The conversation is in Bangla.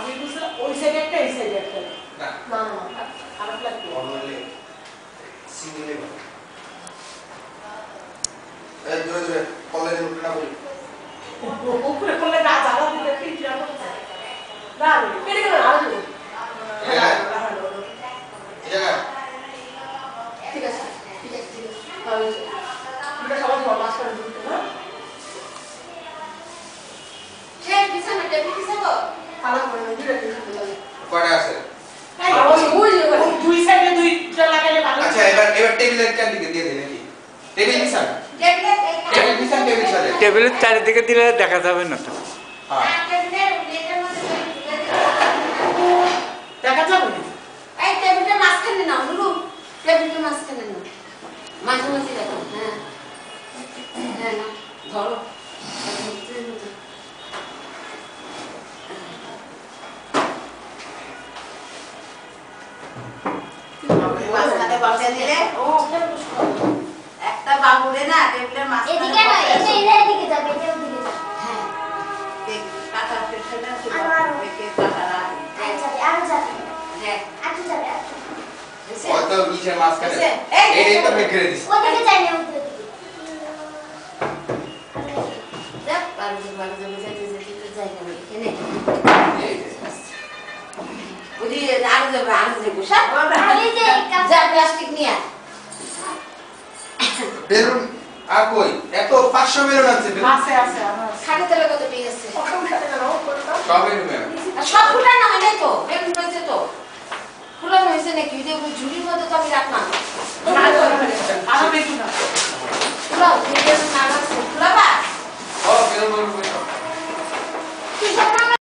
আমি বুঝলাম ওই সাইডে একটা এই সাইডে একটা না না না খারাপ লাগবে নরমালি সিঙ্গেলে এই ধরে ধরে কলেজে উঠে না বলি উপরে করলে না জায়গা দিতে ঠিক যাবে না কেটে গেল আর দেব ঠিক আছে ঠিক আছে তাহলে এটা সবাই ফরমাস করে দিতে না এই বিছানা টেবিল কিসে গো খারাপ করে দিলে ঠিক হবে কয়টা আছে এই ওই দুই সাইডে দুইটা লাগাইলে ভালো আচ্ছা এবার টেবিলের চার দিকে দিয়ে দেন নাকি table Nissan table Nissan table সাথে টেবিলের চারিদিকে দিলে দেখা যাবে না তো হ্যাঁ দেখা যাবে এই টেবিলটা মাঝখানে নাও নুরু টেবিলটা মাঝখানে নাও মাঝে মাঝে দেখো হ্যাঁ হ্যাঁ না ধরো মাঝখানে বসে দিলে ও কেন বসবো একটা বাবুরে না টেবিলের মাঝখানে এদিকে না এদিকে যাবে এদিকে যাবে হ্যাঁ দেখ কাটা পেছনে আছে আর দেখে কাটা রাখ আর যাবে হ্যাঁ আচ্ছা যাবে কত নিচে মাঝখানে এই তো বের দিছি ওদিকে যাই না ওদিকে দেখ বাড়ি যেতে জায়গা নেই এনে এই ওদি আর যাবে সব আমি যে যা প্লাস্টিক নিয়ে বেলুন আর কই এত 500 বেলুন আছে বেলুন আছে আছে আমার খাটে তেলে কত পেয়ে আছে কখন খেতে না ও করতে সব এরকম আর সব ফুটা না হয় নাই তো বেলুন হয়েছে তো ফুলানো হয়েছে নাকি ওই যে ওই ঝুড়ির মধ্যে তো আমি রাখলাম না আর বেশি না ফুলাও যে বেলুন না